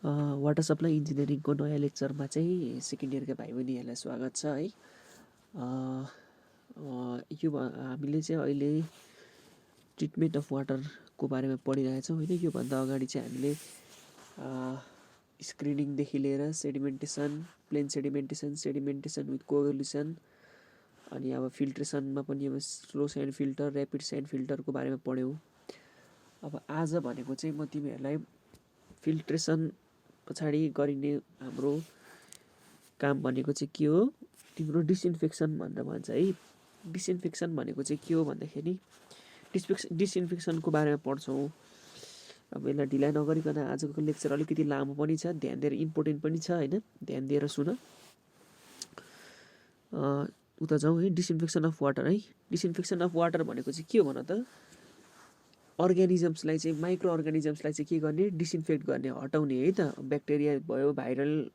Water supply इन्जिनियरिङको नयाँ लेक्चरमा चाहिँ second इयरका भाइ बहिनीहरूलाई स्वागत छ है। हामीले चाहिँ अहिले ट्रिटमेन्ट अफ वाटरको बारेमा पढिरहेछौँ होइन। योभन्दा अगाडि चाहिँ हामीले स्क्रिनिङदेखि लिएर sedimentation, plain sedimentation with coagulation, अनि अब फिल्ट्रेसनमा पनि अब slow sand filter, rapid sand फिल्टरको बारेमा पढ्यौँ। अब आज भनेको चाहिँ म तिमीहरूलाई फिल्ट्रेसन पछाडि गरिने हाम्रो काम भनेको चाहिँ के हो, तिम्रो डिसइन्फेक्सन भनेर भन्छ है। डिसइन्फेक्सन भनेको चाहिँ के हो भन्दाखेरि डिसइन्फेक्सनको बारेमा पढ्छौँ। अब यसलाई ढिला नगरिकन आजको लेक्चर अलिकति लामो पनि छ, ध्यान दिएर इम्पोर्टेन्ट पनि छ होइन, ध्यान दिएर सुन। उता जाउँ है। डिसइन्फेक्सन अफ वाटर है। डिसइन्फेक्सन अफ वाटर भनेको चाहिँ के हो भन त, अर्ग्यानिजम्सलाई चाहिँ, माइक्रो अर्ग्यानिजम्सलाई चाहिँ के गर्ने, डिसइन्फेक्ट गर्ने, हटाउने है त। ब्याक्टेरिया भयो, भाइरल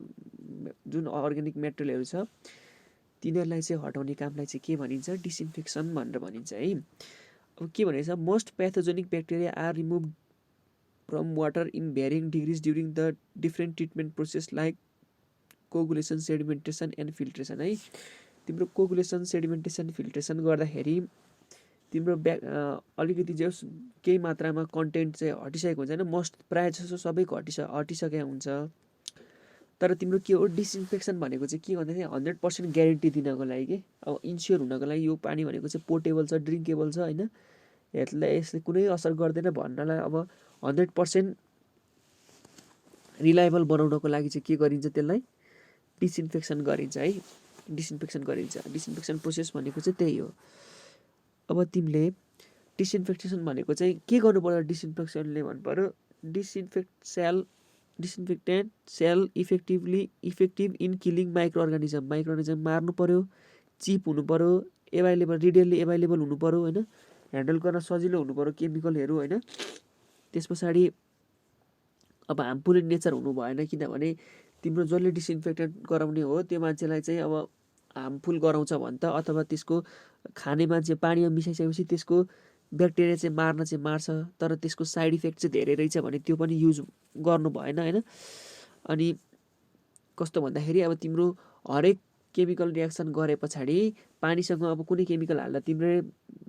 जुन अर्ग्यानिक मेटेरियलहरू छ तिनीहरूलाई चाहिँ हटाउने कामलाई चाहिँ के भनिन्छ, डिसइन्फेक्सन भनेर भनिन्छ है। अब के भनेको छ, most pathogenic bacteria are remove from water in varying degrees during the different treatment process like coagulation, sedimentation and filtration है। तिम्रो कोगुलेसन, सेडिमेन्टेसन, फिल्ट्रेसन गर्दाखेरि तिम्रो अलिकति जो केही मात्रामा कन्टेन्ट चाहिँ हटिसकेको हुन्छ होइन, मोस्ट प्रायः जसो सबैको हटिसकेको हुन्छ। तर तिम्रो के हो, डिसइन्फेक्सन भनेको चाहिँ के भन्दाखेरि 100% ग्यारेन्टी दिनको लागि के, अब इन्स्योर हुनको लागि यो पानी भनेको चाहिँ पोर्टेबल छ, ड्रिङ्केबल छ होइन, यसले कुनै असर गर्दैन भन्नलाई अब 100% रिलायबल बनाउनको लागि चाहिँ के गरिन्छ, त्यसलाई डिसइन्फेक्सन गरिन्छ है। डिसइन्फेक्सन गरिन्छ। डिसइन्फेक्सन प्रोसेस भनेको चाहिँ त्यही हो। अब तिमीले डिसइन्फेक्सन भनेको चाहिँ के गर्नु पर्यो, डिसइन्फेक्सनले भन्नु पर्यो, disinfectant shall effective in killing micro organism मार्नु पर्यो, चिप हुनु पर्यो, रिडियल्ली एभाइलेबल हुनु पर्यो होइन, ह्यान्डल गर्न सजिलो हुनु पर्यो केमिकलहरू होइन। त्यस पछाडि अब हार्मफुल इन नेचर हुनु भएन, किनभने तिम्रो जसले डिसइन्फेक्टेन्ट गराउने हो त्यो मान्छेलाई चाहिँ अब हार्मफुल गराउँछ भने त, अथवा त्यसको खाने मान्छे पानीमा मिसाइसकेपछि त्यसको ब्याक्टेरिया चाहिँ मार्छ, तर त्यसको साइड इफेक्ट चाहिँ धेरै रहेछ भने त्यो पनि युज गर्नु भएन होइन। अनि कस्तो भन्दाखेरि अब तिम्रो हरेक केमिकल रियाक्सन गरे पछाडि पानीसँग अब कुनै केमिकल हाल्दा तिमीले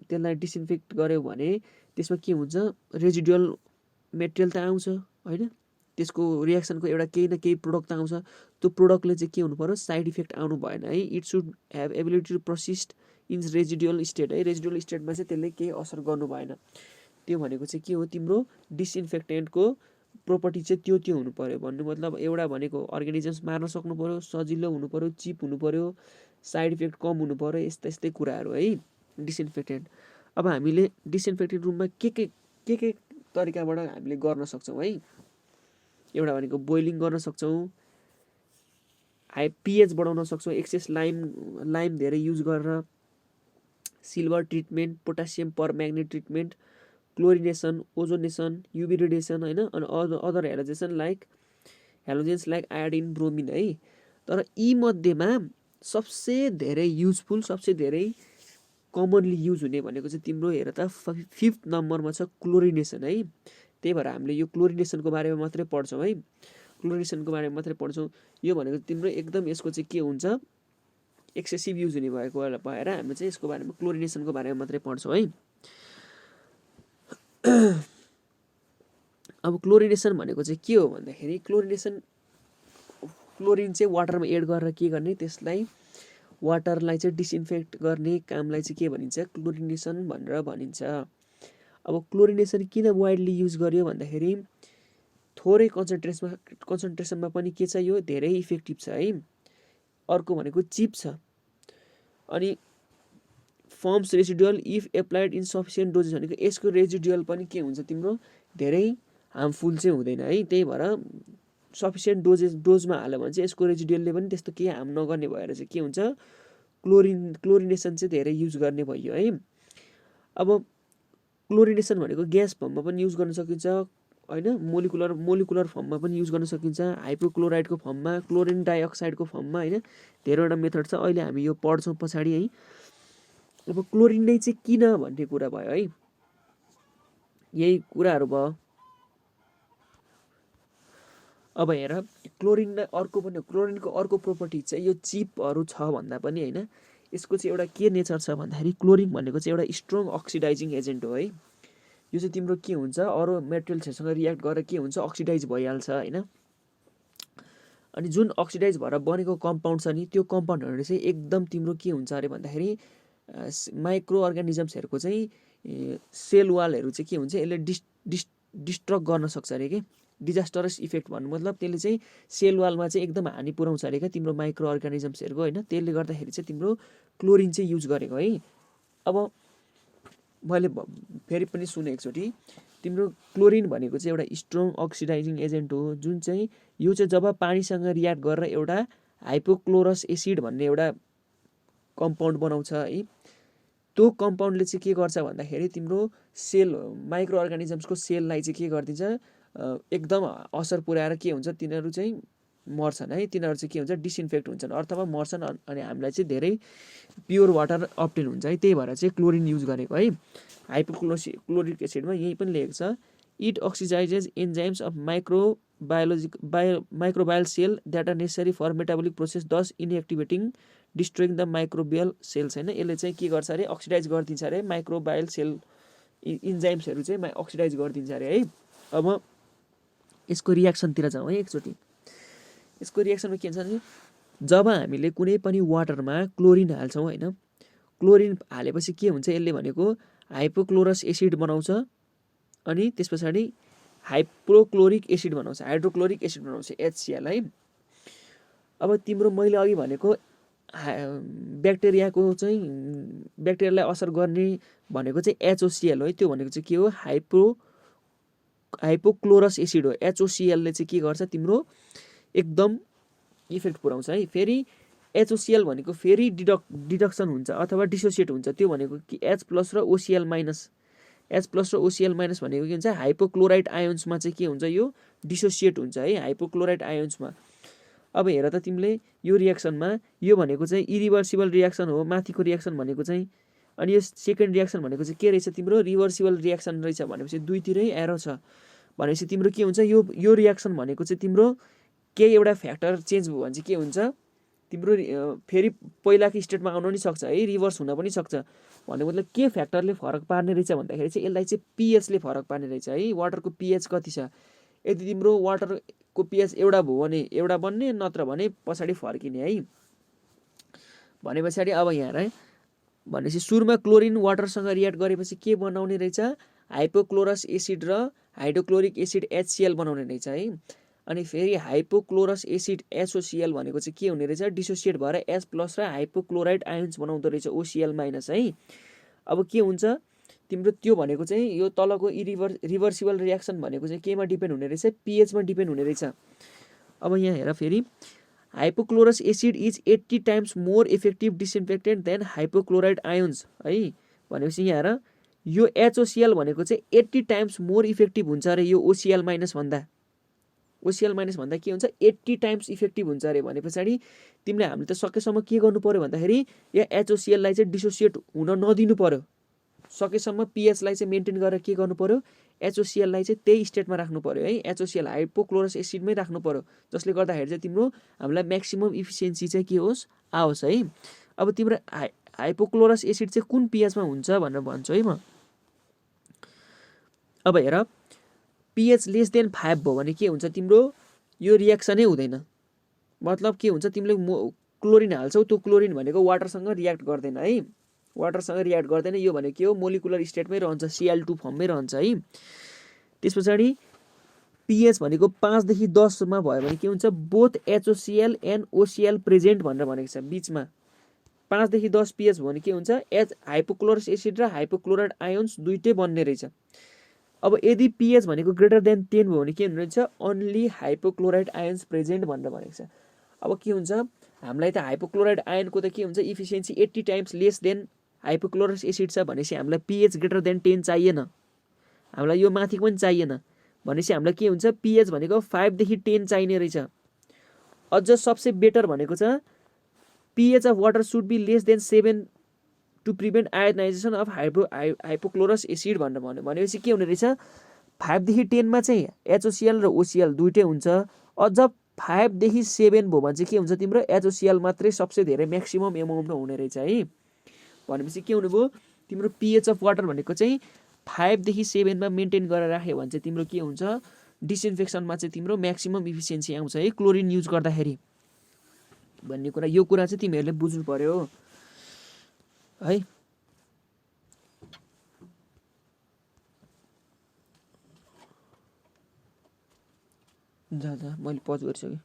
त्यसलाई डिसइन्फेक्ट गर्यौ भने त्यसमा के हुन्छ, रेजिडुअल मेटेरियल त आउँछ होइन, त्यसको रियाक्सनको एउटा केही न केही प्रोडक्ट आउँछ। त्यो प्रोडक्टले चाहिँ के हुनु पर्यो, साइड इफेक्ट आउनु भएन है। It should have ability to persist in residual state है। रेजिडुअल स्टेटमा चाहिँ त्यसले केही असर गर्नु भएन। त्यो भनेको चाहिँ के हो, तिम्रो डिसइन्फेक्टेन्टको प्रोपर्टी चाहिँ त्यो हुनु पर्यो। भन्नु मतलब एउटा भनेको अर्ग्यानिजम्स मार्न सक्नु पर्यो, सजिलो हुनु पर्यो, चिप हुनु पर्यो, साइड इफेक्ट कम हुनु पर्यो, यस्तै कुराहरू है डिसइन्फेक्टेन्ट। अब हामीले डिसइन्फेक्टेन्ट रुममा के तरिकाबाट हामीले गर्न सक्छौँ है। एउटा भनेको बोइलिङ गर्न सक्छौँ, हाई पिएच बढाउन सक्छौँ, एक्सेस लाइम धेरै युज गरेर, silver treatment, potassium permanganate treatment, chlorination, ozonation, UV radiation होइन, अनि other halogens like iodine, bromine है। तर यी मध्येमा सबसे धेरै युजफुल, सबसे धेरै कमनली युज हुने भनेको चाहिँ तिम्रो हेर त 5th नम्बरमा छ क्लोरिनेसन है। त्यही भएर हामीले यो क्लोरिनेसनको बारेमा मात्रै पढ्छौँ है, क्लोरिनेसनको बारेमा मात्रै पढ्छौँ। यो भनेको तिम्रो एकदम यसको चाहिँ के हुन्छ, एक्सेसिभ युज हुने भएको भएर हामी चाहिँ यसको बारेमा क्लोरिनेसनको बारेमा मात्रै पढ्छौँ है। अब क्लोरिनेसन भनेको चाहिँ के हो भन्दाखेरि, क्लोरिन चाहिँ वाटरमा एड गरेर के गर्ने, त्यसलाई वाटरलाई चाहिँ डिसइन्फेक्ट गर्ने कामलाई चाहिँ के भनिन्छ, क्लोरिनेसन भनेर भनिन्छ। अब क्लोरिनेसन किन वाइडली युज गर्यो भन्दाखेरि थोरै कन्सन्ट्रेसनमा पनि के छ, यो धेरै इफेक्टिभ छ है। अर्को भनेको चिप छ, अनि firms residual if applied in sufficient doses भनेको यसको रेजिडुअल पनि के हुन्छ, तिम्रो धेरै हार्मफुल चाहिँ हुँदैन है। त्यही भएर सफिसियन्ट डोजमा हाल्यो भने चाहिँ यसको रेजिडुअलले पनि त्यस्तो केही हार्म नगर्ने भएर चाहिँ के हुन्छ, क्लोरिनेसन चाहिँ धेरै युज गर्ने भयो है। अब क्लोरिनेसन भनेको ग्यास फर्ममा पनि युज गर्न सकिन्छ होइन, मोलिकुलर फर्ममा पनि युज गर्न सकिन्छ, हाइपोक्लोराइडको फर्ममा, क्लोरिन डाइअक्साइडको फर्ममा होइन, धेरैवटा मेथड छ। अहिले हामी यो पढ्छौँ पछाडि है। अब क्लोरिन नै चाहिँ किन भन्ने कुरा भयो है, यही कुराहरू भयो। अब हेर क्लोरिनलाई अर्को पनि क्लोरिनको अर्को प्रोपर्टी चाहिँ यो चिपहरू छ भन्दा पनि होइन यसको चाहिँ एउटा के नेचर छ भन्दाखेरि क्लोरिन भनेको चाहिँ एउटा स्ट्रङ अक्सिडाइजिङ एजेन्ट हो है। यो चाहिँ तिम्रो के हुन्छ अरू मेटेरियल्सहरूसँग रियाक्ट गरेर के हुन्छ अक्सिडाइज भइहाल्छ होइन। अनि जुन अक्सिडाइज भएर बनेको कम्पाउन्ड छ नि त्यो कम्पाउन्डहरू चाहिँ एकदम तिम्रो के हुन्छ अरे भन्दाखेरि माइक्रो अर्गानिजम्सहरूको चाहिँ सेल वालहरू चाहिँ के हुन्छ यसले डिस्ट्रक्ट गर्न सक्छ अरे कि डिजास्टरस इफेक्ट भन्नु मतलब त्यसले चाहिँ सेल वालमा चाहिँ एकदम हानि पुऱ्याउँछ अरे क्या तिम्रो माइक्रो अर्गानिजम्सहरूको होइन। त्यसले गर्दाखेरि चाहिँ तिम्रो क्लोरिन चाहिँ युज गरेको है। अब मैले फेरि पनि सुने एकचोटि तिम्रो क्लोरिन भनेको चाहिँ एउटा स्ट्रङ अक्सिडाइजिङ एजेन्ट हो जुन चाहिँ यो चाहिँ जब पानीसँग रियाक्ट गरेर एउटा हाइपोक्लोरस एसिड भन्ने एउटा कम्पाउन्ड बनाउँछ है। त्यो कम्पाउन्डले चाहिँ के गर्छ भन्दाखेरि तिम्रो सेल माइक्रो अर्गानिजम्सको सेललाई चाहिँ के गरिदिन्छ एकदम असर पुर्याएर के हुन्छ तिनीहरू चाहिँ मर्छन् है। तिनीहरू चाहिँ के हुन्छ डिसइन्फेक्ट हुन्छन् अर्थमा मर्छन् अनि हामीलाई चाहिँ धेरै प्योर वाटर अप्टेन हुन्छ है। त्यही भएर चाहिँ क्लोरिन युज गरेको है। हाइपोक्लोरिक एसिडमा यही पनि लेखेको छ it oxidises enzymes of microbial cell that are necessary for metabolic process thus inactivating destroying the microbial cells होइन। यसले चाहिँ के गर्छ अरे अक्सिडाइज गरिदिन्छ अरे माइक्रोबायल सेल इन्जाइम्सहरू चाहिँ अक्सिडाइज गरिदिन्छ अरे है। अब यसको रियाक्सनतिर जाउँ है एकचोटि। यसको रियाक्सनमा के हुन्छ भने जब हामीले कुनै पनि वाटरमा क्लोरिन हाल्छौँ होइन क्लोरिन हालेपछि के हुन्छ यसले भनेको हाइपोक्लोरस एसिड बनाउँछ अनि त्यस पछाडि हाइपोक्लोरिक एसिड बनाउँछ हाइड्रोक्लोरिक एसिड बनाउँछ HCl है। अब तिम्रो मैले अघि भनेको ब्याक्टेरियाको चाहिँ ब्याक्टेरियालाई असर गर्ने भनेको चाहिँ HOCl हो है। त्यो भनेको चाहिँ के हो हाइपोक्लोरस एसिड हो। HOClले चाहिँ के गर्छ तिम्रो एकदम इफेक्ट पुऱ्याउँछ है। फेरि HOCl भनेको फेरि डिडक्सन हुन्छ अथवा डिसोसिएट हुन्छ। त्यो भनेको कि H+ र OCl माइनस H+ र OCl माइनस भनेको के हुन्छ हाइपोक्लोराइड आयोन्समा चाहिँ के हुन्छ यो डिसोसिएट हुन्छ है हाइपोक्लोराइड आयोन्समा। अब हेर त तिमीले यो रियाक्सनमा यो भनेको चाहिँ इरिभर्सिबल रियाक्सन हो माथिको रियाक्सन भनेको चाहिँ। अनि यो सेकेन्ड रियाक्सन भनेको चाहिँ के रहेछ तिम्रो रिभर्सिबल रियाक्सन रहेछ भनेपछि दुईतिरै एरो छ भनेपछि तिम्रो के हुन्छ यो रियाक्सन भनेको चाहिँ तिम्रो केही एउटा फ्याक्टर चेन्ज भयो भने चाहिँ के हुन्छ तिम्रो फेरि पहिलाको स्टेटमा आउन पनि सक्छ है रिभर्स हुन पनि सक्छ। भन्ने मतलब के फ्याक्टरले फरक पार्ने रहेछ भन्दाखेरि चाहिँ यसलाई चाहिँ pHले फरक पार्ने रहेछ है। वाटरको pH कति छ यदि तिम्रो वाटरको pH एउटा भयो भने एउटा बन्ने नत्र भने पछाडि फर्किने है। भने पछाडि अब यहाँ है भनेपछि सुरुमा क्लोरिन वाटरसँग रियाक्ट गरेपछि के बनाउने रहेछ हाइपोक्लोरस एसिड र हाइड्रोक्लोरिक एसिड HCl बनाउने रहेछ है। अनि फेरि हाइपोक्लोरस एसिड HOCl भनेको चाहिँ के हुने रहेछ डिसोसिएट भएर H+ र हाइपोक्लोराइड आयोन्स बनाउँदो रहेछ OCl माइनस है। अब के हुन्छ तिम्रो त्यो भनेको चाहिँ यो तलको रिभर्सिबल रियाक्सन भनेको चाहिँ केमा डिपेन्ड हुने रहेछ pHमा डिपेन्ड हुने रहेछ। अब यहाँ हेर फेरि hypochlorous acid is 80 times more effective disinfectant than hypochlorite ions है। भनेपछि यहाँ हेर यो HOCl भनेको चाहिँ 80 टाइम्स मोर इफेक्टिभ हुन्छ अरे यो OCl माइनस भन्दा। OCl माइनस भन्दा के हुन्छ 80 टाइम्स इफेक्टिभ हुन्छ अरे। भने पछाडि तिमीले हामीले त सकेसम्म के गर्नु पर्यो भन्दाखेरि यो HOClलाई चाहिँ डिसोसिएट हुन नदिनु पर्यो। सकेसम्म pHलाई चाहिँ मेन्टेन गरेर के गर्नु पर्यो HOClलाई चाहिँ त्यही स्टेटमा राख्नु पर्यो है। HOCl हाइपोक्लोरस एसिडमै राख्नु पर्यो जसले गर्दाखेरि चाहिँ तिम्रो हामीलाई म्याक्सिमम इफिसियन्सी चाहिँ के होस् आओस् है। अब तिम्रो हाइपोक्लोरस एसिड चाहिँ कुन pHमा हुन्छ भनेर भन्छु है म। अब हेर pH लेस देन 5 भयो भने के हुन्छ तिम्रो यो रियाक्सनै हुँदैन। मतलब के हुन्छ तिमीले क्लोरिन हाल्छौ त्यो क्लोरिन भनेको वाटरसँग रियाक्ट गर्दैन है। वाटरसँग रियाक्ट गर्दैन यो भनेको के हो मोलिकुलर स्टेटमै रहन्छ Cl2 फर्ममै रहन्छ है। त्यस पछाडि pH भनेको 5 देखि 10 मा भयो भने के हुन्छ both HOCl and OCl present भनेर भनेको छ बीचमा 5 देखि 10 pH भयो भने के हुन्छ हाइपोक्लोरस एसिड र हाइपोक्लोराइड आयोन्स दुईटै बन्ने रहेछ। अब यदि pH भनेको ग्रेटर देन 10 भयो भने के हुने रहेछ ओन्ली हाइपोक्लोराइड आयोन्स प्रेजेन्ट भनेर भनेको छ। अब के हुन्छ हामीलाई त हाइपोक्लोराइड आयोनको त के हुन्छ efficiency 80 times less than hypochlorous acid छ भनेपछि हामीलाई pH ग्रेटर देन 10 चाहिएन। हामीलाई यो माथिको पनि चाहिएन भनेपछि हामीलाई के हुन्छ pH भनेको 5 देखि 10 चाहिने रहेछ। अझ सबसे बेटर भनेको छ pH of water should be less than 7 to prevent ionisation of hypochlorous acid भनेर भनेपछि के हुने रहेछ 5 देखि 10 मा चाहिँ HOCl र OCl दुईटै हुन्छ अझ 5 देखि 7 भयो भने चाहिँ के हुन्छ तिम्रो HOCl मात्रै सबसे धेरै म्याक्सिमम एमाउन्टमा हुने रहेछ है। भनेपछि के हुनुभयो तिम्रो pH अफ वाटर भनेको चाहिँ 5 देखि 7 मा मेन्टेन गरेर राख्यो भने चाहिँ तिम्रो के हुन्छ डिसइन्फेक्सनमा चाहिँ तिम्रो म्याक्सिमम इफिसियन्सी आउँछ है क्लोरिन युज गर्दाखेरि भन्ने कुरा। यो कुरा चाहिँ तिमीहरूले बुझ्नु पर्यो है। जा मैले पज गरिसकेँ।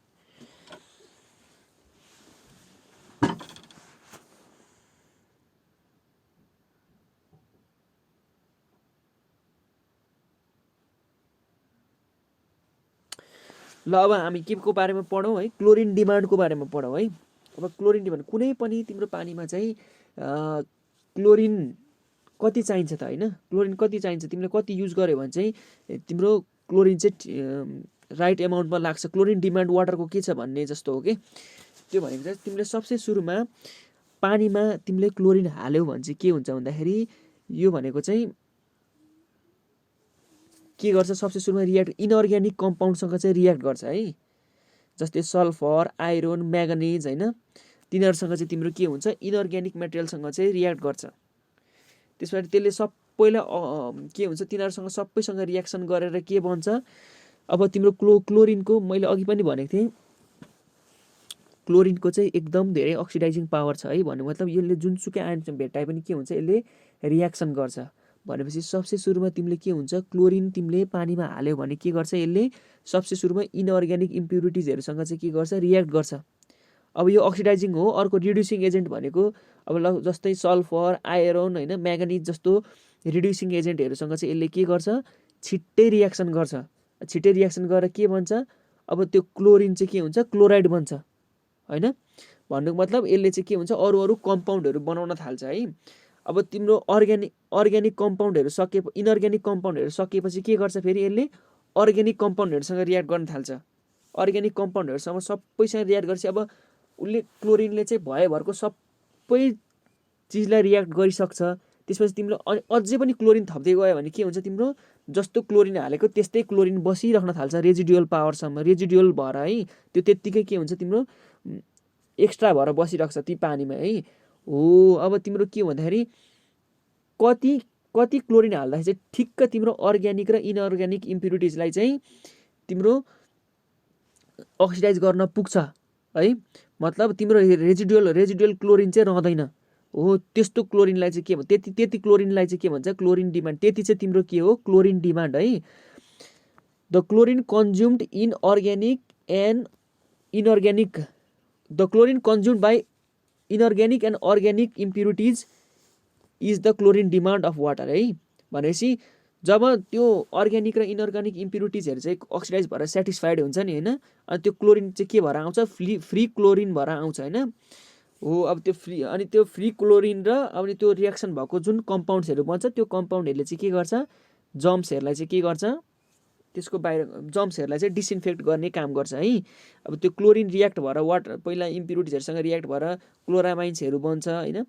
ल अब हामी के को बारेमा पढौँ है, क्लोरिन डिमान्डको बारेमा पढौँ है। अब क्लोरिन डिमान्ड कुनै पनि तिम्रो पानीमा चाहिँ क्लोरिन कति चाहिन्छ त होइन, क्लोरिन कति चाहिन्छ तिमीले कति युज गर्यो भने चाहिँ तिम्रो क्लोरिन चाहिँ राइट एमाउन्टमा लाग्छ। क्लोरिन डिमान्ड वाटरको के छ भन्ने जस्तो हो कि त्यो भनेको चाहिँ तिमीले सबसे सुरुमा पानीमा तिमीले क्लोरिन हाल्यौ भने चाहिँ के हुन्छ भन्दाखेरि यो भनेको चाहिँ के गर्छ सबसे सुरुमा रियाक्ट इनअर्ग्यानिक कम्पाउन्डसँग चाहिँ रियाक्ट गर्छ है। जस्तै सल्फर आइरन म्याग्नेज होइन तिनीहरूसँग चाहिँ तिम्रो के हुन्छ इनअर्ग्यानिक मेटेरियलसँग चाहिँ रियाक्ट गर्छ। त्यसपछि त्यसले सबैलाई के हुन्छ तिनीहरूसँग सबैसँग रियाक्सन गरेर के बन्छ अब तिम्रो क्लोरिनको मैले अघि पनि भनेको थिएँ क्लोरिनको चाहिँ एकदम धेरै अक्सिडाइजिङ पावर छ है। भन्नु मतलब यसले जुनसुकै आयनसँग भेट्टाए पनि के हुन्छ यसले रियाक्सन गर्छ। भनेपछि सबसे सुरुमा तिमीले के हुन्छ क्लोरिन तिमीले पानीमा हाल्यौ भने के गर्छ यसले सबसे सुरुमा इनअर्ग्यानिक इम्प्युरिटिजहरूसँग चाहिँ के गर्छ रियाक्ट गर्छ। अब यो अक्सिडाइजिङ हो। अर्को रिड्युसिङ एजेन्ट भनेको अब जस्तै सल्फर आइरन होइन म्याग्नेज जस्तो रिड्युसिङ एजेन्टहरूसँग चाहिँ यसले के गर्छ छिट्टै रियाक्सन गर्छ। छिट्टै रियाक्सन गरेर के बन्छ अब त्यो क्लोरिन चाहिँ के हुन्छ क्लोराइड बन्छ होइन। भन्नुको मतलब यसले चाहिँ के हुन्छ अरू अरू कम्पाउन्डहरू बनाउन थाल्छ है। अब तिम्रो अर्ग्यानिक कम्पाउन्डहरू सके इनअर्ग्यानिक कम्पाउन्डहरू सकिएपछि के गर्छ फेरि यसले अर्ग्यानिक कम्पाउन्डहरूसँग रियाक्ट गर्न थाल्छ। अर्ग्यानिक कम्पाउन्डहरूसँग सबैसँग रियाक्ट गर्छ। अब उसले क्लोरिनले चाहिँ भयभरको सबै चिजलाई रियाक्ट गरिसक्छ। त्यसपछि तिमीले अझै पनि क्लोरिन थप्दै गयो भने के हुन्छ तिम्रो जस्तो क्लोरिन हालेको त्यस्तै क्लोरिन बसिराख्न थाल्छ रेजिडुअल पावरसम्म रेजिडुअल भएर है। त्यो त्यत्तिकै के हुन्छ तिम्रो एक्स्ट्रा भएर बसिरहेको छ ती पानीमा है। हो अब तिम्रो के भन्दाखेरि कति क्लोरिन हाल्दाखेरि चाहिँ ठिक्क तिम्रो अर्ग्यानिक र इनअर्ग्यानिक इम्प्युरिटिजलाई चाहिँ तिम्रो अक्सिडाइज गर्न पुग्छ है। मतलब तिम्रो रेजिडुअल क्लोरिन चाहिँ रहँदैन हो। त्यस्तो क्लोरिनलाई चाहिँ के भन्छ त्यति क्लोरिनलाई चाहिँ के भन्छ क्लोरिन डिमान्ड। त्यति चाहिँ तिम्रो के हो क्लोरिन डिमान्ड है। The chlorine consumed in organic and inorganic the chlorine consumed by inorganic and organic impurities is the chlorine demand of water है। भनेपछि जब त्यो अर्ग्यानिक र इनअर्ग्यानिक इम्प्युरिटिजहरू चाहिँ अक्सिडाइज भएर सेटिस्फाइड हुन्छ नि होइन अनि त्यो क्लोरिन चाहिँ के भएर आउँछ फ्री क्लोरिन भएर आउँछ होइन। हो अब त्यो अनि त्यो फ्री क्लोरिन र अब त्यो रियाक्सन भएको जुन कम्पाउन्ड्सहरू बन्छ त्यो कम्पाउन्डहरूले चाहिँ के गर्छ जम्सहरूलाई चाहिँ के गर्छ त्यसको बाहिर जम्सहरूलाई चाहिँ डिसइन्फेक्ट गर्ने काम गर्छ है। अब त्यो क्लोरिन रियाक्ट भएर वाटर पहिला इम्प्युरिटिजहरूसँग रियाक्ट भएर क्लोरामाइन्सहरू बन्छ होइन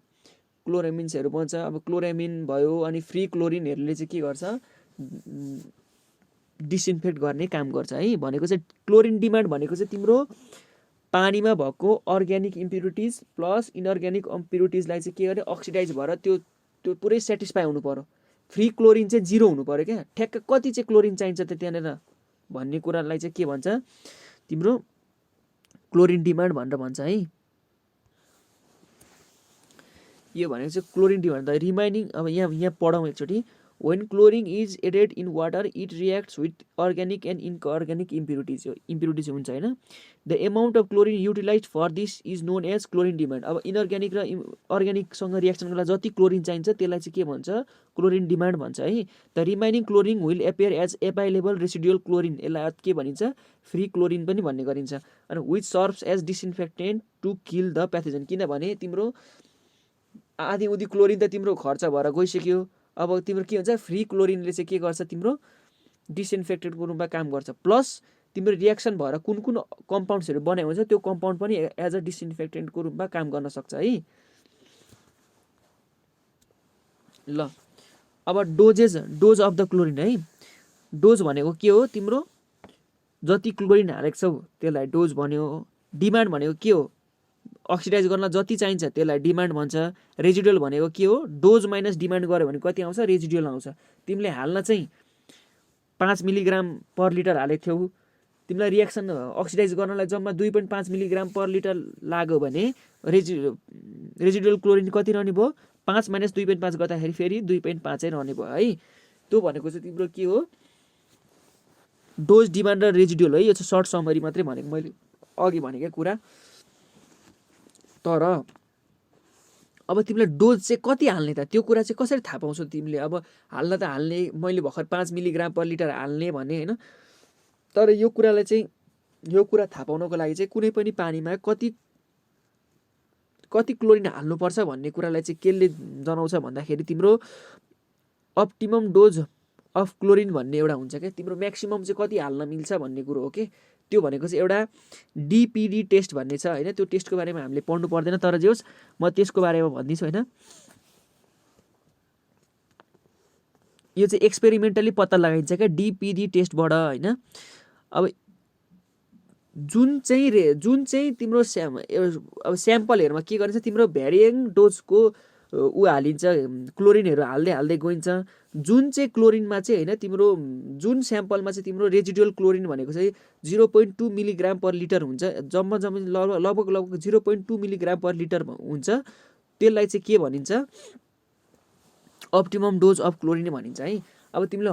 क्लोरामिन्सहरू बन्छ। अब क्लोरामिन भयो अनि फ्री क्लोरिनहरूले चाहिँ के गर्छ डिसइन्फेक्ट गर्ने काम गर्छ है। भनेको चाहिँ क्लोरिन डिमान्ड भनेको चाहिँ तिम्रो पानीमा भएको अर्ग्यानिक इम्प्युरिटिज प्लस इनअर्ग्यानिक इम्प्युरिटिजलाई चाहिँ के गरे अक्सिडाइज भएर त्यो पुरै सेटिस्फाई हुनु पर्यो। फ्री क्लोरिन चाहिँ जिरो हुनु पर्यो क्या। ठ्याक्क कति चाहिँ क्लोरिन चाहिन्छ त त्यहाँनिर भन्ने कुरालाई चाहिँ के भन्छ तिम्रो क्लोरिन डिमान्ड भनेर भन्छ है। यो भनेको चाहिँ क्लोरिन डिमान्ड द रिमाइनिङ। अब यहाँ पढौँ एकचोटि। When chlorine is added in water it reacts with organic and inorganic impurities हुन्छ होइन। The amount of chlorine utilise for this is known as chlorine demand. अब इनअर्ग्यानिक र अर्ग्यानिकसँग रियाक्सन गर्न जति क्लोरिन चाहिन्छ त्यसलाई चाहिँ के भन्छ क्लोरिन डिमान्ड भन्छ है। The remaining chlorine will appear as available residual chlorine यसलाई के भनिन्छ फ्री क्लोरिन पनि भन्ने गरिन्छ। अनि which serves as disinfectant to kill the pathogen. किनभने तिम्रो आधी उधी क्लोरिन त तिम्रो खर्च भएर गइसक्यो। अब तिम्रो के हुन्छ फ्री क्लोरिनले चाहिँ के गर्छ तिम्रो डिसइन्फेक्टेन्टको रूपमा काम गर्छ प्लस तिम्रो रियाक्सन भएर कुन कम्पाउन्ड्सहरू बनाएको हुन्छ त्यो कम्पाउन्ड पनि एज अ डिसइन्फेक्टेन्टको रूपमा काम गर्न सक्छ है। ल अब डोज अफ द क्लोरिन है। डोज भनेको के हो तिम्रो जति क्लोरिन हालेको छौ त्यसलाई डोज भन्यो। डिमान्ड भनेको के हो? अक्सिडाइज गर्न जति चाहिन्छ त्यसलाई डिमान्ड भन्छ। रेजिडुअल भनेको के हो? डोज माइनस डिमान्ड गर्यो भने कति आउँछ? रेजिडुअल आउँछ। तिमीले हाल्न चाहिँ 5 मिलिग्राम पर लिटर हालेको थियौ, तिमीलाई रियाक्सन अक्सिडाइज गर्नलाई जम्मा 2.5 मिलिग्राम पर लिटर लाग्यो भने रेजिडुअल क्लोरिन कति रहने भयो? 5 माइनस 2.5 गर्दाखेरि फेरि 2.5 रहने भयो है। त्यो भनेको चाहिँ तिम्रो के हो? डोज, डिमान्ड र रेजिडुअल है। यो चाहिँ सर्ट समरी मात्रै भनेको मैले अघि भनेकै कुरा। तर अब तिमीले डोज चाहिँ कति हाल्ने त, त्यो कुरा चाहिँ कसरी थाहा पाउँछौ तिमीले? अब हाल्न त हाल्ने, मैले भर्खर 5 मिलिग्राम पर लिटर हाल्ने भने होइन, तर यो कुरालाई चाहिँ, यो कुरा थाहा पाउनको लागि चाहिँ कुनै पनि पानीमा कति क्लोरिन हाल्नुपर्छ भन्ने कुरालाई चाहिँ केले जनाउँछ भन्दाखेरि तिम्रो अप्टिमम डोज अफ क्लोरिन भन्ने एउटा हुन्छ क्या। तिम्रो म्याक्सिमम चाहिँ कति हाल्न मिल्छ भन्ने कुरो हो कि। त्यो भनेको चाहिँ एउटा डिपिडी टेस्ट भन्ने छ होइन। त्यो टेस्टको बारेमा हामीले पढ्नु पर्दैन, तर जे होस् म त्यसको बारेमा भन्दिन्छु होइन। यो चाहिँ एक्सपेरिमेन्टली पत्ता लगाइन्छ क्या डिपिडी टेस्टबाट होइन। अब जुन चाहिँ तिम्रो अब स्याम्पलहरूमा के गरिन्छ, तिम्रो भ्यारिएङ डोजको ऊ हालिन्छ, क्लोरिनहरू हाल्दै गइन्छ। जुन चाहिँ क्लोरिनमा चाहिँ होइन, तिम्रो जुन स्याम्पलमा चाहिँ तिम्रो रेजिडुअल क्लोरिन भनेको चाहिँ 0.2 मिलिग्राम पर लिटर हुन्छ, जम्मा लगभग 0.2 मिलिग्राम पर लिटर हुन्छ, त्यसलाई चाहिँ के भनिन्छ? अप्टिमम डोज अफ क्लोरिन भनिन्छ है। अब तिमीले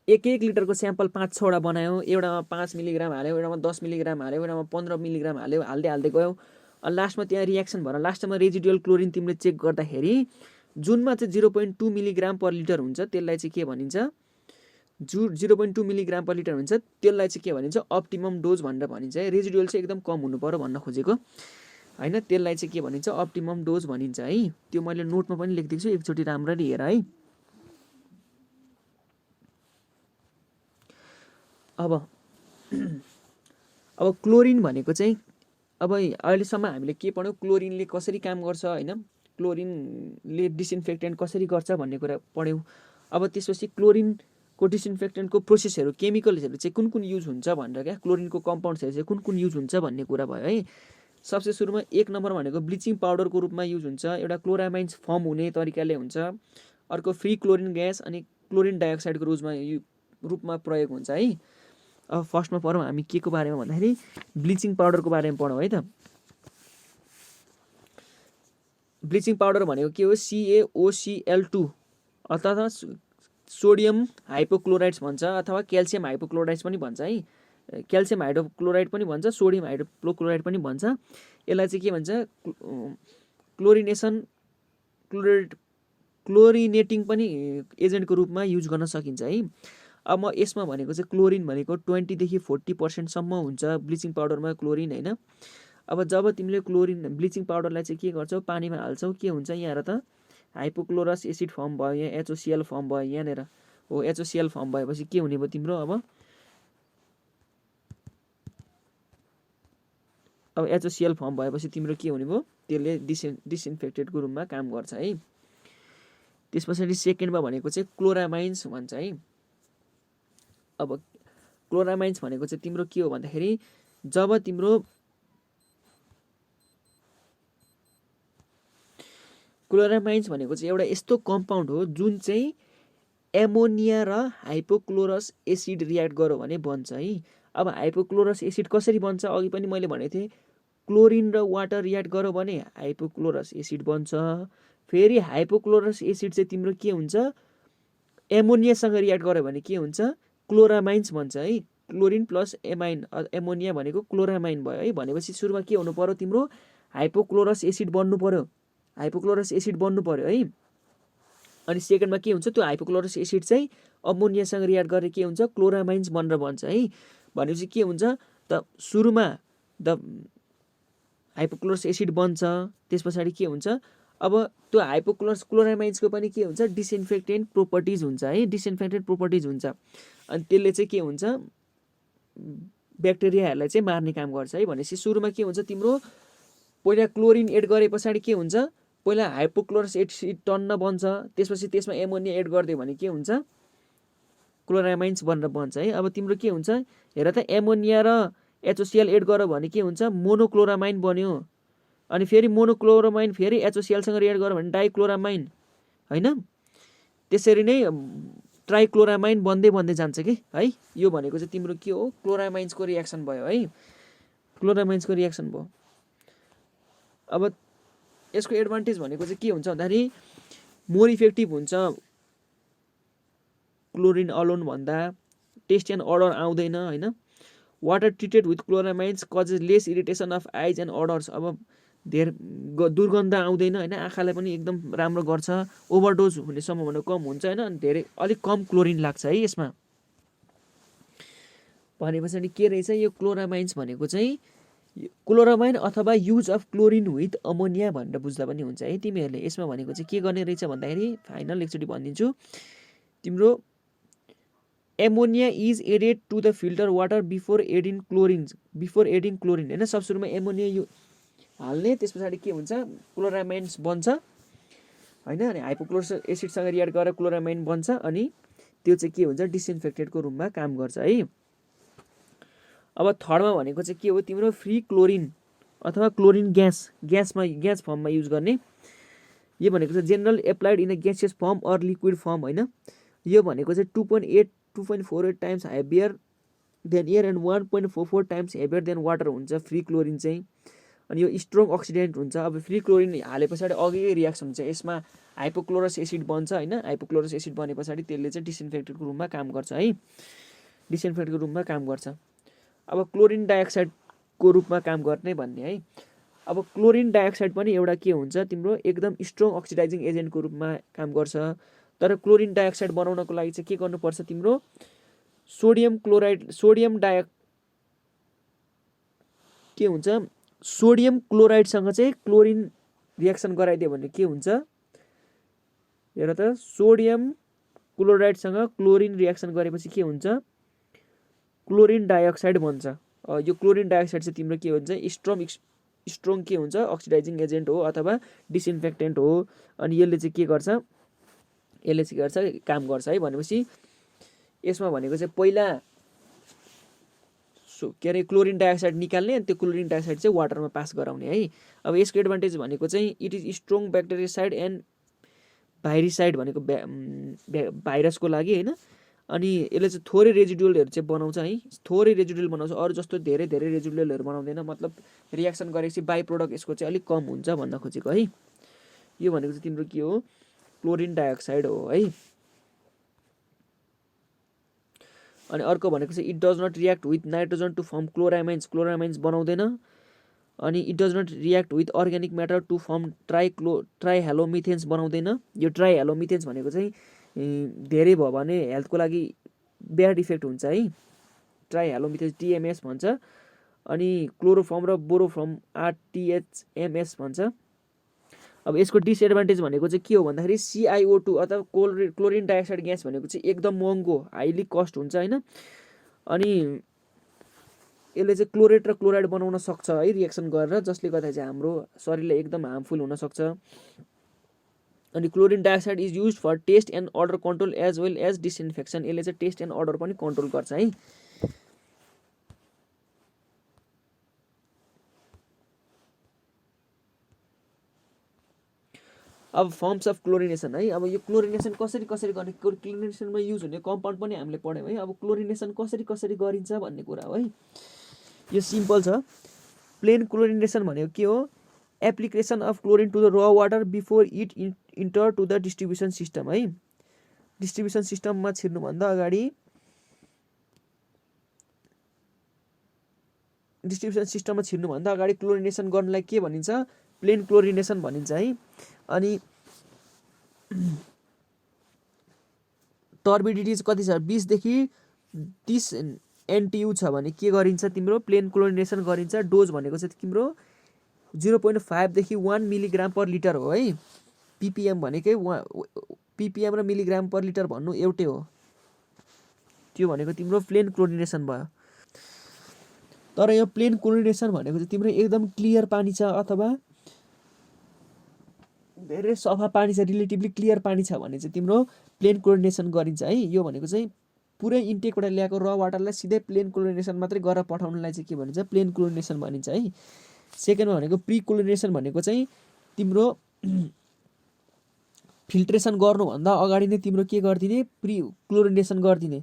1 लिटरको स्याम्पल 5-6वटा बनायौ, एउटामा 5 मिलिग्राम हाल्यौ, एउटामा 10 मिलिग्राम हाल्यौ, एउटामा 15 मिलिग्राम हाल्यौ, हाल्दै गयौ। अनि लास्टमा त्यहाँ रियाक्सन भएर लास्टमा रेजिडुअल क्लोरिन तिमीले चेक गर्दाखेरि जुनमा चाहिँ 0.2 मिलिग्राम पर लिटर हुन्छ, त्यसलाई चाहिँ के भनिन्छ? 0.2 मिलिग्राम पर लिटर हुन्छ, त्यसलाई चाहिँ के भनिन्छ? अप्टिमम डोज भनेर भनिन्छ है। रेजिडुअल चाहिँ एकदम कम हुनु पर्यो भन्न खोजेको होइन, त्यसलाई चाहिँ के भनिन्छ? अप्टिमम डोज भनिन्छ है। त्यो मैले नोटमा पनि लेखिदिएको छु, एकचोटि राम्ररी हेर है। अब क्लोरिन भनेको चाहिँ अब अहिलेसम्म हामीले के पढ्यौँ? क्लोरिनले कसरी काम गर्छ होइन, क्लोरिनले डिसइन्फेक्टेन्ट कसरी गर्छ भन्ने कुरा पढ्यौँ। अब त्यसपछि क्लोरिनको डिसइन्फेक्टेन्टको प्रोसेसहरू, केमिकल्सहरू चाहिँ कुन युज हुन्छ भनेर क्या, क्लोरिनको कम्पाउन्ड्सहरू चाहिँ कुन युज हुन्छ भन्ने कुरा भयो है। सबसे सुरुमा 1 नम्बर भनेको ब्लिचिङ पाउडरको रूपमा युज हुन्छ, एउटा क्लोरामाइन्स फर्म हुने तरिकाले हुन्छ, अर्को फ्री क्लोरिन ग्यास अनि क्लोरिन डाइअक्साइडको रूपमा प्रयोग हुन्छ है। अब फर्स्टमा पढौँ हामी के को बारेमा भन्दाखेरि ब्लिचिङ पाउडरको बारेमा पढौँ है त। ब्लिचिङ पाउडर भनेको के हो? CaOCl2 अथवा सोडियम हाइपोक्लोराइड्स भन्छ, अथवा क्याल्सियम हाइपोक्लोराइड्स पनि भन्छ है। क्याल्सियम हाइड्रोक्लोराइड पनि भन्छ, सोडियम हाइड्रोक्लोराइड पनि भन्छ। यसलाई चाहिँ के भन्छ? क्लोरिनेटिङ पनि एजेन्टको रूपमा युज गर्न सकिन्छ है। अब म यसमा भनेको चाहिँ क्लोरिन भनेको 20 देखि 40% हुन्छ ब्लिचिङ पाउडरमा क्लोरिन होइन। अब जब तिमीले ब्लिचिङ पाउडरलाई चाहिँ के गर्छौ? पानीमा हाल्छौ, के हुन्छ यहाँ हेर त? हाइपोक्लोरस एसिड फर्म भयो, यहाँ HOCl फर्म भयो, यहाँनिर हो HOCl फर्म भएपछि के हुने भयो तिम्रो? अब HOCl फर्म भएपछि तिम्रो के हुने भयो? त्यसले डिसइन्फेक्टेडको रूपमा काम गर्छ है। त्यस पछाडि सेकेन्डमा भनेको चाहिँ क्लोरामाइन्स भन्छ है। अब क्लोरामाइन्स भनेको चाहिँ तिम्रो के हो भन्दाखेरि, जब तिम्रो क्लोरामाइन्स भनेको चाहिँ एउटा यस्तो कम्पाउन्ड हो जुन चाहिँ एमोनिया र हाइपोक्लोरस एसिड रियाक्ट गर्यो भने बन्छ है। अब हाइपोक्लोरस एसिड कसरी बन्छ? अघि पनि मैले भनेको थिएँ, क्लोरिन र वाटर रियाक्ट गर्यो भने हाइपोक्लोरस एसिड बन्छ। फेरि हाइपोक्लोरस एसिड चाहिँ तिम्रो के हुन्छ? एमोनियासँग रियाक्ट गर्यो भने के हुन्छ? क्लोरामाइन्स बन्छ है। क्लोरिन प्लस एमोनिया भनेको क्लोरामाइन भयो है। भनेपछि सुरुमा के हुनु पर्यो? तिम्रो हाइपोक्लोरस एसिड बन्नु पर्यो, हाइपोक्लोरस एसिड बन्नु पर्यो है। अनि सेकेन्डमा के हुन्छ? त्यो हाइपोक्लोरस एसिड चाहिँ अमोनियासँग रियाक्ट गरेर के हुन्छ? क्लोरामाइन्स बनेर बन्छ है। भनेपछि के हुन्छ त? सुरुमा हाइपोक्लोरस एसिड बन्छ, त्यस पछाडि के हुन्छ? अब त्यो क्लोरामाइन्सको पनि के हुन्छ? डिसइन्फेक्टेन्ट प्रोपर्टिज हुन्छ है, डिसइन्फेक्टेन्ट प्रोपर्टिज हुन्छ। अनि त्यसले चाहिँ के हुन्छ? ब्याक्टेरियाहरूलाई चाहिँ मार्ने काम गर्छ है। भनेपछि सुरुमा के हुन्छ? तिम्रो पहिला क्लोरिन एड गरे पछाडि के हुन्छ? पहिला हाइपोक्लोरस एसिड टन्न बन्छ, त्यसपछि त्यसमा एमोनिया एड गरिदियो भने के हुन्छ? क्लोरामाइन्स बनेर बन्छ है। अब तिम्रो के हुन्छ हेर त, एमोनिया र HOCl एड गर भने के हुन्छ, मोनोक्लोरामाइन बन्यो। अनि फेरि मोनोक्लोरामाइन फेरि HOClसँग रिएक्ट गर भने डाइक्लोरामाइन हैन। त्यसरी नै ट्राइक्लोरामाइन बन्दै जान्छ कि है। यो भनेको चाहिँ तिम्रो के हो, क्लोरामाइन्सको रिएक्सन भयो है, क्लोरामाइन्सको रिएक्सन भयो। अब यसको एडभान्टेज भनेको चाहिँ के हुन्छ भन्दाखेरि मोर इफेक्टिभ हुन्छ क्लोरिन अलोन भन्दा, टेस्ट एन्ड अर्डर आउँदैन हैन। Water treated with chloramines causes less irritation of eyes and odours. अब धेर दुर्गन्ध आउँदैन हैन, आँखालाई पनि एकदम राम्रो गर्छ, ओभरडोज हुने सम्भावना कम हुन्छ हैन, अनि धेरै अलिक कम क्लोरिन लाग्छ है यसमा। भनेपछि अनि के रहेछ यो क्लोरामाइन्स भनेको चाहिँ क्लोरामाइन अथवा use of chlorine with ammonia भनेर बुझ्दा पनि हुन्छ है तिमीहरूले। यसमा भनेको चाहिँ के गर्ने रहेछ भन्दाखेरि फाइनल एकचोटि भनिदिन्छु, तिम्रो ammonia is added to the filter water before adding chlorine हैन। सब सुरुमा एमोनिया हाल्ने, त्यस पछाडि के हुन्छ क्लोरामाइन्स बन्छ हैन, अनि हाइपोक्लोरिक एसिडसँग रिएक्ट गरेर क्लोरामाइन बन्छ, अनि त्यो चाहिँ के हुन्छ डिसइन्फेक्टेन्टको रूपमा काम गर्छ है। अब थर्डमा भनेको चाहिँ के हो, तिम्रो फ्री क्लोरिन अथवा क्लोरिन ग्यास फर्ममा युज गर्ने। यो भनेको चाहिँ general applied in a gaseous form or liquid form हैन। यो भनेको चाहिँ 2.48 times heavier than air and 1.44 times heavier than water हुन्छ फ्री क्लोरिन चाहिँ। अनि यो स्ट्रङ अक्सिडेन्ट हुन्छ। अब फ्री क्लोरिन हाले पछाडि अघि रिएक्सन हुन्छ, यसमा हाइपोक्लोरस एसिड बन्छ हैन। हाइपोक्लोरस एसिड बने पछाडि त्यसले चाहिँ डिसइन्फेक्टेन्टको रूपमा काम गर्छ है, डिसइन्फेक्टेन्टको रूपमा काम गर्छ। अब क्लोरिन डाइअक्साइडको रूपमा काम गर्ने भन्ने है। अब क्लोरिन डाइअक्साइड पनि एउटा के हुन्छ तिम्रो एकदम स्ट्रङ अक्सिडाइजिङ एजेन्टको रूपमा काम गर्छ। तर क्लोरिन डाइअक्साइड बनाउनको लागि चाहिँ के गर्नुपर्छ तिम्रो, के हुन्छ सोडियम क्लोराइडसँग चाहिँ क्लोरिन रिएक्सन गराइदियो भने के हुन्छ, हेर त, सोडियम क्लोराइडसँग क्लोरिन रिएक्सन गरेपछि के हुन्छ, क्लोरिन डाइअक्साइड बन्छ। यो क्लोरिन डाइअक्साइड चाहिँ तिम्रो के हुन्छ स्ट्रङ के हुन्छ अक्सिडाइजिङ एजेन्ट हो अथवा डिसइन्फेक्टेन्ट हो। अनि यसले चाहिँ के गर्छ, काम गर्छ है। भनेपछि यसमा भनेको चाहिँ पहिला के अरे क्लोरिन डाइअक्साइड निकाल्ने, अनि त्यो क्लोरिन डाइअक्साइड चाहिँ वाटरमा पास गराउने है। अब यसको एडभान्टेज भनेको चाहिँ इट इज स्ट्रङ ब्याक्टेरियासाइड एन्ड भाइरिसाइड भनेको भाइरसको लागि हैन। अनि यसले चाहिँ थोरै रेजिडुअलहरू चाहिँ बनाउँछ है, थोरै रेजिडुअल बनाउँछ, अरू जस्तो धेरै रेजिडुअलहरू बनाउँदैन। मतलब रिएक्सन गरेपछि बाई प्रोडक्ट यसको चाहिँ अलिक कम हुन्छ भन्न खोजेको है। यो भनेको चाहिँ तिम्रो के हो, क्लोरिन डाइअक्साइड हो है। अनि अर्को भनेको चाहिँ it does not react with nitrogen to form chloramines बनाउँदैन। अनि it does not react with organic matter to form trihalomethanes बनाउँदैन। यो ट्राइहेलोमिथेन्स भनेको चाहिँ धेरै भयो भने हेल्थको लागि ब्याड इफेक्ट हुन्छ है, ट्राइहेलोमिथेन्स TMS भन्छ। अनि क्लोरोफर्म र बोरोफर्म RTHMS भन्छ। अब यसको डिसएडभान्टेज भनेको चाहिँ के हो भन्दाखेरि CiO2 अथवा क्लोरिन डाइअक्साइड ग्यास भनेको चाहिँ एकदम महँगो, हाइली कस्ट हुन्छ हैन। अनि यसले चाहिँ क्लोरेट र क्लोराइड बनाउन सक्छ है रिएक्सन गरेर, जसले गर्दा चाहिँ हाम्रो शरीरलाई एकदम हार्मफुल हुन सक्छ। अनि chlorine dioxide is use for taste and odour control as well as disinfection. यसले चाहिँ टेस्ट एन्ड अर्डर पनि कन्ट्रोल गर्छ है। अब फर्म्स अफ क्लोरिनेसन है। अब यो क्लोरिनेसन कसरी गर्ने, क्लोरिनेसनमा युज हुने कम्पाउन्ड पनि हामीले पढ्यौँ है। अब क्लोरिनेसन कसरी गरिन्छ भन्ने कुरा हो है। यो सिम्पल छ। प्लेन क्लोरिनेसन भनेको के हो, application of chlorine to the raw water before it enter to the distribution system है। डिस्ट्रिब्युसन सिस्टममा छिर्नुभन्दा अगाडि क्लोरिनेसन गर्नलाई के भनिन्छ, प्लेन क्लोरिनेसन भनिन्छ है। अनि टर्बिडिटी कति छ, 20 देखि 30 NTU छ भने के गरिन्छ तिम्रो प्लेन क्लोरिनेसन गरिन्छ। डोज भनेको चाहिँ तिम्रो 0.5 देखि 1 मिलिग्राम पर लिटर हो है। PPM भनेकै PPM र मिलिग्राम पर लिटर भन्नु एउटै हो। त्यो भनेको तिम्रो प्लेन क्लोरिनेसन भयो। तर यो प्लेन क्लोरिनेसन भनेको चाहिँ तिम्रो एकदम क्लियर पानी छ अथवा धेरै सफा पानी छ, रिलेटिभली क्लियर पानी छ भने चाहिँ तिम्रो प्लेन क्लोरिनेसन गरिन्छ है। यो भनेको चाहिँ पुरै इन्टेकबाट ल्याएको र वाटरलाई सिधै प्लेन क्लोरिनेसन मात्रै गरेर पठाउनलाई चाहिँ के भनिन्छ प्लेन क्लोरिनेसन भनिन्छ है। सेकेन्डमा भनेको प्री क्लोरिनेसन भनेको चाहिँ तिम्रो फिल्ट्रेसन गर्नुभन्दा अगाडि नै तिम्रो के गरिदिने प्री क्लोरिनेसन गरिदिने।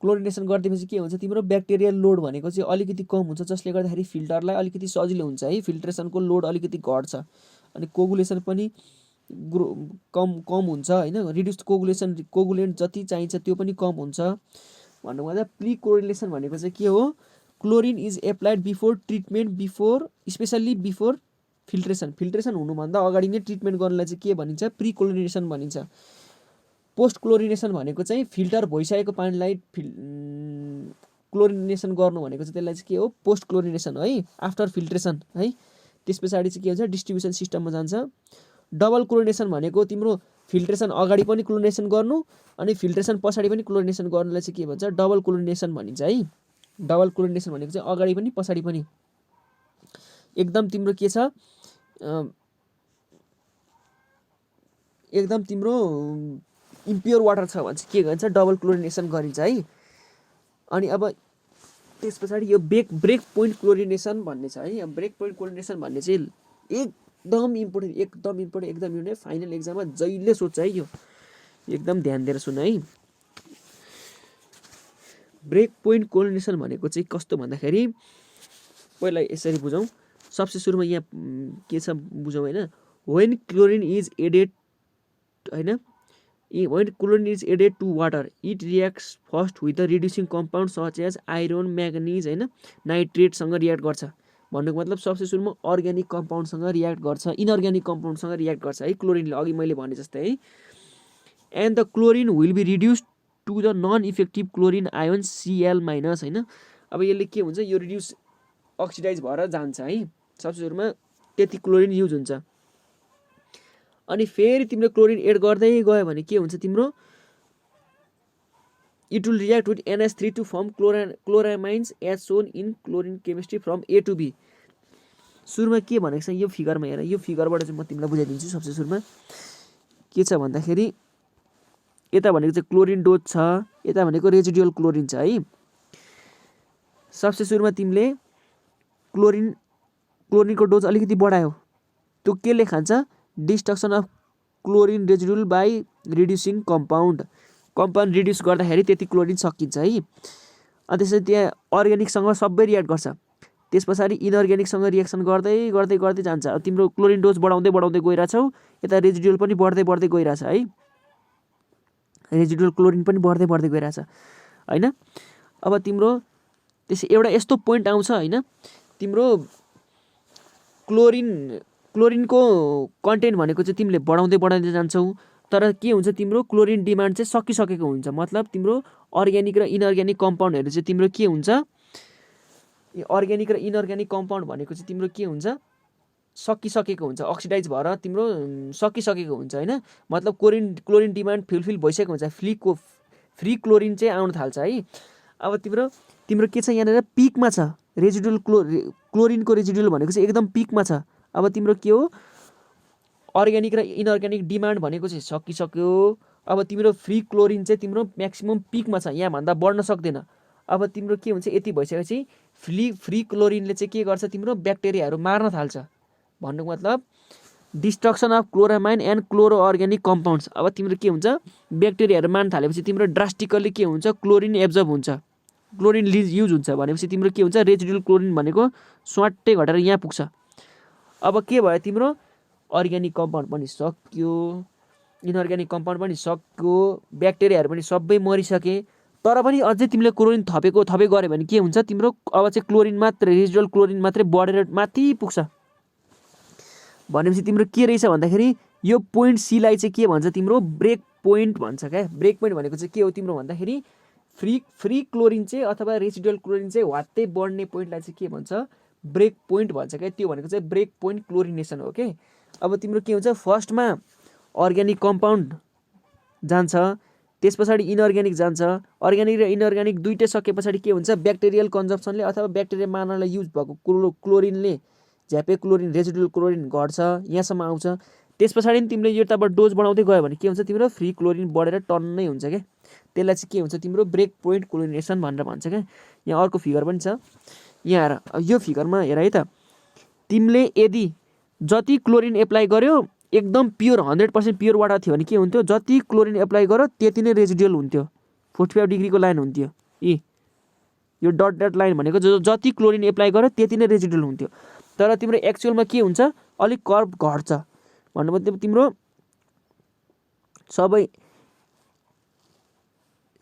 क्लोरिनेसन गरिदिएपछि के हुन्छ तिम्रो ब्याक्टेरियल लोड भनेको चाहिँ अलिकति कम हुन्छ जसले गर्दाखेरि फिल्टरलाई अलिकति सजिलो हुन्छ है। फिल्ट्रेसनको लोड अलिकति घट्छ अनि कोगुलेसन पनि कम हुन्छ होइन। रिड्युस्ड कोगुलेन्ट जति चाहिन्छ त्यो पनि कम हुन्छ भन्नु पर्दा प्री क्लोरिनेसन भनेको चाहिँ के हो chlorine is applied before treatment before specially before filtration हुनुभन्दा अगाडि नै ट्रिटमेन्ट गर्नलाई चाहिँ के भनिन्छ प्री क्लोरिनेसन भनिन्छ। पोस्ट क्लोरिनेसन भनेको चाहिँ फिल्टर भइसकेको पानीलाई क्लोरिनेसन गर्नु भनेको चाहिँ त्यसलाई चाहिँ के हो पोस्ट क्लोरिनेसन है आफ्टर फिल्ट्रेसन है। त्यस पछाडि चाहिँ के हुन्छ डिस्ट्रिब्युसन सिस्टममा जान्छ। डबल क्लोरिनेसन भनेको तिम्रो फिल्ट्रेसन अगाडि पनि क्लोरिनेसन गर्नु अनि फिल्ट्रेसन पछाडि पनि क्लोरिनेसन गर्नुलाई चाहिँ के भन्छ डबल क्लोरिनेसन भनिन्छ है। डबल क्लोरिनेसन भनेको चाहिँ अगाडि पनि पछाडि पनि एकदम तिम्रो के छ एकदम तिम्रो इम्प्योर वाटर छ भने चाहिँ के भन्छ डबल क्लोरिनेसन गरिन्छ है। अनि अब त्यस पछाडि यो ब्रेक पोइन्ट क्लोरिनेसन भन्ने छ है। ब्रेक पोइन्ट क्लोरिनेसन भन्ने चाहिँ एकदम इम्पोर्टेन्ट फाइनल एक्जाममा जहिले सोध्छ है यो एकदम ध्यान दिएर सुन है। ब्रेक पोइन्ट क्लोरिनेसन भनेको चाहिँ कस्तो भन्दाखेरि पहिला यसरी बुझौँ। सबसे सुरुमा यहाँ के छ बुझौँ होइन। व्हेन क्लोरिन इज एडेड होइन when chlorine is added to water it reacts first with the reducing compounds such as iron manganese होइन नाइट्रेटसँग रियाक्ट गर्छ भन्नुको मतलब सबसे सुरुमा अर्ग्यानिक कम्पाउन्डसँग रियाक्ट गर्छ इनअर्ग्यानिक कम्पाउन्डसँग रियाक्ट गर्छ है क्लोरिनले अघि मैले भने जस्तै है। And the chlorine will be reduced to the non effective chlorine ion Cl- होइन। अब यसले के हुन्छ यो रिड्युस अक्सिडाइज भएर जान्छ है। सबसे सुरुमा त्यति क्लोरिन युज हुन्छ अनि फेरि तिम्रो क्लोरिन एड गर्दै गयो भने के हुन्छ तिम्रो it will react with NH3 to form chloramines as shown in chlorine chemistry from A to B। सुरुमा के भनेको छ यो फिगरमा हेर यो फिगरबाट चाहिँ म तिमीलाई बुझाइदिन्छु। सबसे सुरुमा के छ भन्दाखेरि यता भनेको चाहिँ क्लोरिन डोज छ यता भनेको रेजिडुअल क्लोरिन छ है। सबसे सुरुमा तिमीले क्लोरिनको डोज अलिकति बढायो त्यो केले खान्छ destruction of chlorine residual by reducing compound reduce गर्दाखेरि त्यति क्लोरिन सकिन्छ है। अनि त्यसपछि त्यहाँ अर्ग्यानिकसँग सबै रियाक्ट गर्छ त्यस पछाडि इनअर्ग्यानिकसँग रिएक्सन गर्दै गर्दै गर्दै जान्छ। अब तिम्रो क्लोरिन डोज बढाउँदै गइरहेछौ यता रेजिडुअल पनि बढ्दै गइरहेछ है। रेजिडुअल क्लोरिन पनि बढ्दै गइरहेछ होइन। अब तिम्रो त्यसै एउटा यस्तो पोइन्ट आउँछ होइन तिम्रो क्लोरिनको कन्टेन्ट भनेको चाहिँ तिमीले बढाउँदै जान्छौ तर के हुन्छ तिम्रो क्लोरिन डिमान्ड चाहिँ सकिसकेको हुन्छ। मतलब तिम्रो अर्ग्यानिक र इनअर्ग्यानिक कम्पाउन्डहरू चाहिँ तिम्रो के हुन्छ अर्ग्यानिक र इनअर्ग्यानिक कम्पाउन्ड भनेको चाहिँ तिम्रो के हुन्छ सकिसकेको हुन्छ अक्सिडाइज भएर तिम्रो सकिसकेको हुन्छ होइन। मतलब क्लोरिन डिमान्ड फुलफिल भइसकेको हुन्छ फ्री क्लोरिन चाहिँ आउन थाल्छ है। अब तिम्रो के छ यहाँनिर पिकमा छ रेजिडुअल क्लोरिनको रेजिडुअल भनेको चाहिँ एकदम पिकमा छ। अब तिम्रो के हो अर्ग्यानिक र इनअर्ग्यानिक डिमान्ड भनेको चाहिँ सकिसक्यो। अब तिम्रो फ्री क्लोरिन चाहिँ तिम्रो म्याक्सिमम पिकमा छ यहाँभन्दा बढ्न सक्दैन। अब तिम्रो के हुन्छ यति भइसकेपछि फ्री क्लोरिनले चाहिँ के गर्छ तिम्रो ब्याक्टेरियाहरू मार्न थाल्छ भन्नुको मतलब destruction of chloramine and chloro organic compounds. अब तिम्रो के हुन्छ ब्याक्टेरियाहरू मार्न थालेपछि तिम्रो ड्रास्टिकल्ली के हुन्छ क्लोरिन एब्जर्ब हुन्छ क्लोरिन युज हुन्छ भनेपछि तिम्रो के हुन्छ रेजिडुअल क्लोरिन भनेको स्वाट्टै घटेर यहाँ पुग्छ। अब के भयो तिम्रो अर्ग्यानिक कम्पाउन्ड पनि सक्यो इनअर्ग्यानिक कम्पाउन्ड पनि सक्यो ब्याक्टेरियाहरू पनि सबै मरिसके तर पनि अझै तिमीले क्लोरिन थपे गऱ्यो भने के हुन्छ तिम्रो अब चाहिँ क्लोरिन मात्रै रेजिडुअल क्लोरिन मात्रै बढेर माथि पुग्छ भनेपछि तिम्रो के रहेछ भन्दाखेरि यो पोइन्ट सीलाई चाहिँ के भन्छ तिम्रो ब्रेक पोइन्ट भन्छ क्या। ब्रेक पोइन्ट भनेको चाहिँ के हो तिम्रो भन्दाखेरि फ्री क्लोरिन चाहिँ अथवा रेजिडुअल क्लोरिन चाहिँ वात्तै बढ्ने पोइन्टलाई चाहिँ के भन्छ ब्रेक पोइन्ट भन्छ क्या। त्यो भनेको चाहिँ ब्रेक पोइन्ट क्लोरिनेसन हो के। अब तिम्रो के हुन्छ फर्स्टमा अर्ग्यानिक कम्पाउन्ड जान्छ त्यस पछाडि इनअर्ग्यानिक जान्छ अर्ग्यानिक र इनअर्ग्यानिक दुइटै सके पछाडि के हुन्छ ब्याक्टेरियल कन्जम्पसनले अथवा ब्याक्टेरिया मार्नलाई युज भएको क्लोरिनले झ्यापे क्लोरिन रेजिडुअल क्लोरिन घट्छ यहाँसम्म आउँछ। त्यस पछाडि तिमीले यो यताबाट डोज बढाउँदै गयो भने के हुन्छ तिम्रो फ्री क्लोरिन बढेर टन्नै हुन्छ क्या। त्यसलाई चाहिँ के हुन्छ तिम्रो ब्रेक पोइन्ट क्लोरिनेसन भनेर भन्छ क्या। यहाँ अर्को फिगर पनि छ, यहाँ हेर यो फिगरमा हेर है त, तिमीले यदि जति क्लोरिन एप्लाई गर्यो एकदम प्योर 100% प्योर वाटर थियो भने के हुन्थ्यो, जति क्लोरिन एप्लाई गर्यो त्यति नै रेजिडुअल हुन्थ्यो। 45 डिग्रीको लाइन हुन्थ्यो यो डट डट लाइन भनेको जति क्लोरिन एप्लाई गर्यो त्यति नै रेजिडुअल हुन्थ्यो। तर तिम्रो एक्चुअलमा के हुन्छ, अलिक कर्भ घट्छ। भन्नु मतलब तिम्रो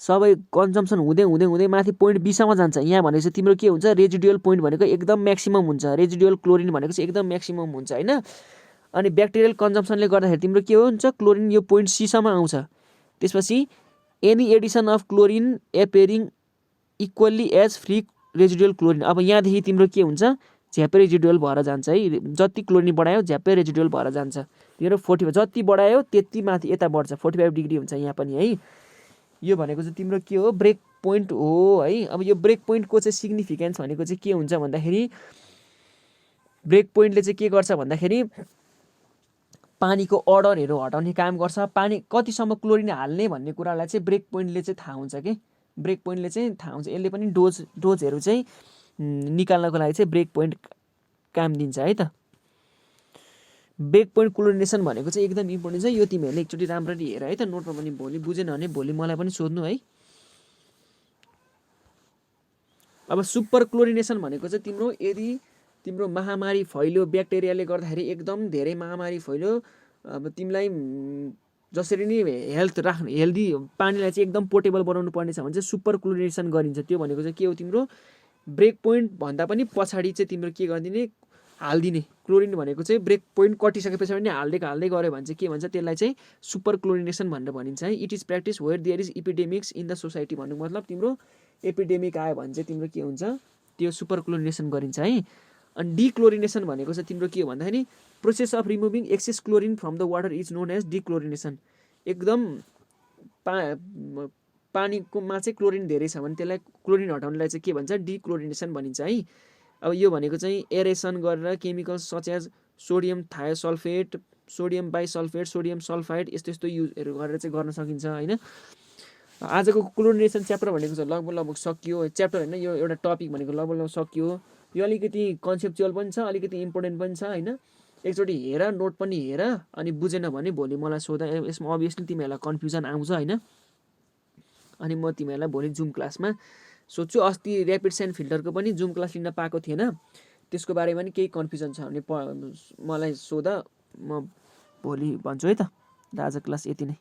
सबै कन्जम्सन हुँदै हुँदै हुँदै माथि पोइन्ट बीसम्म जान्छ। यहाँ भनेपछि तिम्रो के हुन्छ, रेजिडुअल पोइन्ट भनेको एकदम म्याक्सिमम हुन्छ, रेजिडुअल क्लोरिन भनेको चाहिँ एकदम म्याक्सिमम हुन्छ होइन। अनि ब्याक्टेरियल कन्जम्सनले गर्दाखेरि तिम्रो के हुन्छ, क्लोरिन यो पोइन्ट सीसम्म आउँछ। त्यसपछि any addition of chlorine appearing equally as free residual chlorine. अब यहाँदेखि तिम्रो के हुन्छ, झ्यापै रेजिडुअल भएर जान्छ है। जति क्लोरिन बढायो झ्यापै रेजिडुअल भएर जान्छ। तिम्रो 45 जति बढायो त्यति माथि यता बढ्छ, 45 डिग्री हुन्छ यहाँ पनि है। यो भनेको चाहिँ तिम्रो के हो, ब्रेक पोइन्ट हो है। अब यो ब्रेक पोइन्टको चाहिँ सिग्निफिकेन्स भनेको चाहिँ के हुन्छ भन्दाखेरि, ब्रेक पोइन्टले चाहिँ के गर्छ भन्दाखेरि पानीको अर्डरहरू हटाउने काम गर्छ। पानी कतिसम्म क्लोरिन हाल्ने भन्ने कुरालाई चाहिँ ब्रेक पोइन्टले चाहिँ थाहा हुन्छ कि, ब्रेक पोइन्टले चाहिँ थाहा हुन्छ। यसले पनि डोजहरू चाहिँ निकाल्नको लागि चाहिँ ब्रेक पोइन्ट काम दिन्छ है त। ब्रेक पोइन्ट क्लोरिनेसन भनेको चाहिँ एकदम इम्पोर्टेन्ट छ। यो तिमीहरूले एकचोटि राम्ररी हेर है त, नोटमा पनि। भोलि बुझेन भने भोलि मलाई पनि सोध्नु है। अब सुपर क्लोरिनेसन भनेको चाहिँ तिम्रो यदि तिम्रो महामारी फैल्यो ब्याक्टेरियाले गर्दाखेरि, एकदम धेरै महामारी फैल्यो, अब तिमीलाई जसरी नै हेल्दी पानीलाई चाहिँ एकदम पोर्टेबल बनाउनु पर्ने छ भने चाहिँ सुपर क्लोरिनेसन गरिन्छ। त्यो भनेको चाहिँ के हो, तिम्रो ब्रेक पोइन्ट भन्दा पनि पछाडि चाहिँ तिम्रो के गरिदिने, हालिदिने। क्लोरिन भनेको चाहिँ ब्रेक पोइन्ट कटिसकेपछि पनि हाल्दै गऱ्यो भने चाहिँ के भन्छ, त्यसलाई चाहिँ सुपर क्लोरिनेसन भनेर भनिन्छ है। It is practice where there is epidemics in the society. भन्नु मतलब तिम्रो एपिडेमिक आयो भने चाहिँ तिम्रो के हुन्छ, त्यो सुपर क्लोरिनेसन गरिन्छ है। अनि डिक्लोरिनेसन भनेको चाहिँ तिम्रो के हो भन्दाखेरि, process of removing excess chlorine from the water is known as dechlorination. एकदम पानीकोमा चाहिँ क्लोरिन धेरै छ भने त्यसलाई क्लोरिन हटाउनलाई चाहिँ के भन्छ, डिक्लोरिनेसन भनिन्छ है। अब यो भनेको चाहिँ एरेसन गरेर chemicals such as sodium thiosulphate, sodium bisulphate, sodium sulphide यस्तो युजहरू गरेर चाहिँ गर्न सकिन्छ होइन। आजको क्लोरिनेसन च्याप्टर भनेको चाहिँ लगभग सकियो। च्याप्टर होइन, यो एउटा टपिक भनेको लगभग सकियो। यो अलिकति कन्सेप्चुअल पनि छ, अलिकति इम्पोर्टेन्ट पनि छ होइन। एकचोटि हेर, नोट पनि हेर, अनि बुझेन भने भोलि मलाई सोधा। यसमा अभियसली तिमीहरूलाई कन्फ्युजन आउँछ होइन। अनि म तिमीहरूलाई भोलि जुम क्लासमा सोध्छु। अस्ति ऱ्यापिड साइन फिल्टरको पनि जुम क्लास लिन पाएको थिएन, त्यसको बारेमा पनि केही कन्फ्युजन छ भने मलाई सोध, म भोलि भन्छु है त। आज क्लास यति नै।